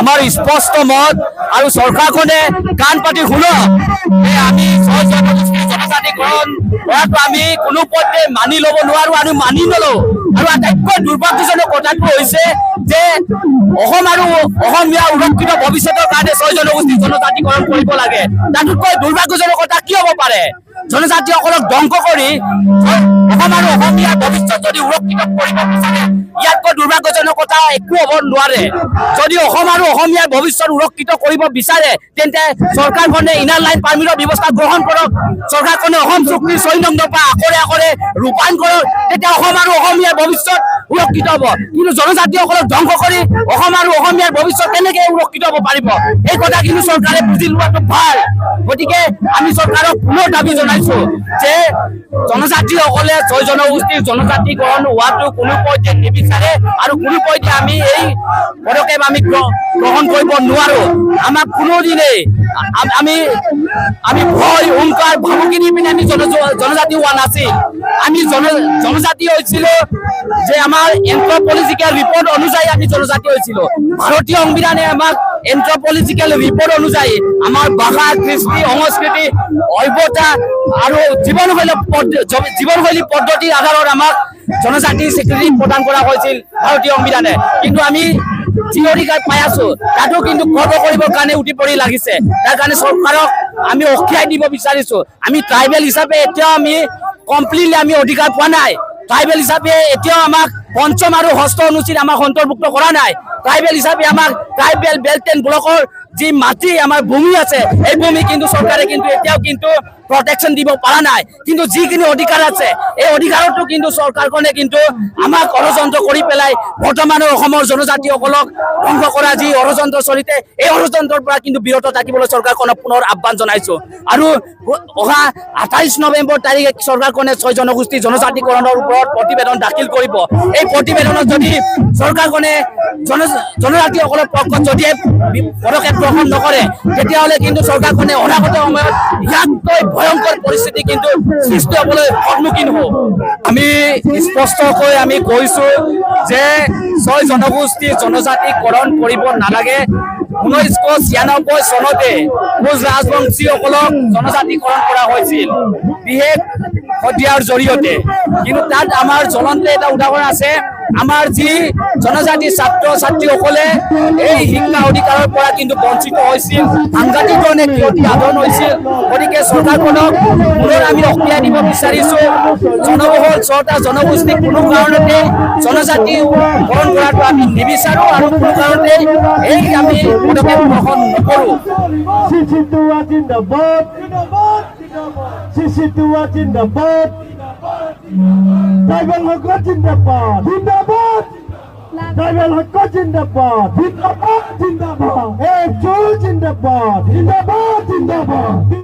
আমাৰ স্পষ্ট মত আৰ সৰকাৰখনে কাণ পাতি শুনো আমি জনগোষ্ঠীৰ জনজাতিকৰণ কৰাটো আমি কোনো পথে মানি ল'ব নোৱাৰো আৰু মানি নলওঁ আৰু আটাইতকৈ দুৰ্ভাগ্যজনক কথাটো হৈছে যে অসম আৰু অসমীয়া সুৰক্ষিত ভৱিষ্যতৰ কাৰণে ছয় জনগোষ্ঠীৰ জনজাতিকৰণ কৰিব লাগে তাতকৈ দুৰ্ভাগ্যজনক কথা কি হ'ব পাৰে জনজাতিসকলক ধ্বংস কৰি অসম আৰু অসমীয়া ভৱিষ্যত যদি সুৰক্ষিত কৰিব বিচাৰে ইয়াতকৈ দুৰ্ভাগ্যজনক কথা একো হ'ব নোৱাৰে যদি অসম আৰু অসমীয়াৰ ভৱিষ্যত সুৰক্ষিত কৰিব বিচাৰে তেন্তে চৰকাৰখনে ইনাৰ লাইন পাৰ্মিটৰ ব্যৱস্থা গ্ৰহণ কৰক চৰকাৰখনে অসম চুক্তিৰ 6 নম্বৰ পৰা আকৰে আকৰে ৰূপায়ণ কৰক তেতিয়া অসম আৰু অসমীয়াৰ ভৱিষ্যত সুৰক্ষিত হ'ব কিন্তু জনজাতিসকলক ধ্বংস কৰি অসম আৰু অসমীয়াৰ ভৱিষ্যত কেনেকৈ সুৰক্ষিত হ'ব পাৰিব এই কথা কিন্তু চৰকাৰে বুজি লোৱাটো ভাল গতিকে আমি চৰকাৰক পুনৰ দাবী জনাইছো যে জনজাতিসকলে ছয় জনগোষ্ঠীৰ জনজাতিকৰণ হোৱাটো কোনো পৰ্যায়ত নিবিচাৰে আৰু কোনো পৰ্যায়ত আমি এই পদক্ষেপ আমি গ্ৰহণ কৰিব নোৱাৰো আমাক কোনোদিনে আমি ভয় হুংকাৰ ভাবুকি দি পিনে আমি জনজাতি হোৱা নাছিল আমি জনজাতি হৈছিল যে আমাৰ এন্থ্ৰপলজিক্যাল ৰিপৰ্ট অনুযায়ী আমি জনজাতি হৈছিল ভাৰতীয় সংবিধানে আমাক এন্থ্ৰপলজিক্যাল ৰিপৰ্ট অনুযায়ী আমাৰ ভাষা কৃষ্টি সংস্কৃতি সভ্যতা আৰু জীৱনশৈলী পদ্ধতিৰ আধাৰত আমাক জনজাতি স্বীকৃতি প্ৰদান কৰা হৈছিল ভাৰতীয় সংবিধানে কিন্তু আমি যি অধিকাৰ পাই আছো তাতো কিন্তু খৰ্ব কৰিবৰ কাৰণে উঠি পৰি লাগিছে তাৰ কাৰণে চৰকাৰক আমি অখিয়াই দিব বিচাৰিছো আমি ট্ৰাইবেল হিচাপে এতিয়াও আমি কমপ্লিটলি আমি অধিকাৰ পোৱা নাই ট্ৰাইবেল হিচাপে এতিয়াও আমাক পঞ্চম আৰু ষষ্ঠ অনুচ্ছেদ আমাক অন্তৰ্ভুক্ত কৰা নাই ট্ৰাইবেল হিচাপে আমাক ট্ৰাইবেল বেল্ট এণ্ড ব্লকৰ যি মাটি আমাৰ ভূমি আছে এই ভূমি কিন্তু চৰকাৰে কিন্তু এতিয়াও কিন্তু প্ৰটেকশ্যন দিব পৰা নাই কিন্তু যিখিনি অধিকাৰ আছে এই অধিকাৰটো কিন্তু চৰকাৰখনে কিন্তু আমাক ষড়যন্ত্ৰ কৰি পেলাই বৰ্তমানৰ অসমৰ জনজাতিসকলক ধ্বংস কৰা যি ষড়যন্ত্ৰ চলিতে এই ষড়যন্ত্ৰৰ পৰা কিন্তু বিৰত থাকিবলৈ চৰকাৰখনক পুনৰ আহ্বান জনাইছো আৰু অহা 28 নৱেম্বৰ তাৰিখে চৰকাৰখনে ছয় জনগোষ্ঠীৰ জনজাতিকৰণৰ ওপৰত প্ৰতিবেদন দাখিল কৰিব এই প্ৰতিবেদনত যদি চৰকাৰখনে জনজাতিসকলৰ পক্ষত যদি পদক্ষেপ গ্ৰহণ নকৰে তেতিয়াহ'লে কিন্তু চৰকাৰখনে অনাগত সময়ত ইয়াতকৈ ভয়ংকৰ পৰিস্থিতি কিন্তু সৃষ্টি হ'বলৈ সন্মুখীন হ'ব আমি স্পষ্টকৈ আমি কৈছো যে ছয় জনগোষ্ঠীৰ জনজাতিকৰণ কৰিব নালাগে 1996 চনতে কোচ ৰাজবংশীসকলক জনজাতিকৰণ কৰা হৈছিল বিশেষ অধ্যায়ৰ জৰিয়তে কিন্তু তাত আমাৰ জ্বলন্ত এটা উদাহৰণ আছে আমাৰ যি জনজাতি ছাত্ৰ ছাত্ৰীসকলে এই শিক্ষা অধিকাৰৰ পৰা কিন্তু বঞ্চিত হৈছিল সাংঘাতিক ধৰণে ক্ষতি সাধন হৈছিল গতিকে চৰকাৰখনক পুনৰ আমি অখিয়াই দিব বিচাৰিছো জনবহুল 6টা জনগোষ্ঠী কোনো কাৰণতে জনজাতিকৰণ কৰাটো আমি নিবিচাৰো আৰু কোনো কাৰণতে এই আমি পদক্ষেপ গ্ৰহণ নকৰোঁ Sisitua Jindabad, Tribal Hakka Jindabad, Jindabad, Tribal Hakka Jindabad, Jindabad, Jindabad, Jindabad, Jindabad, Jindabad.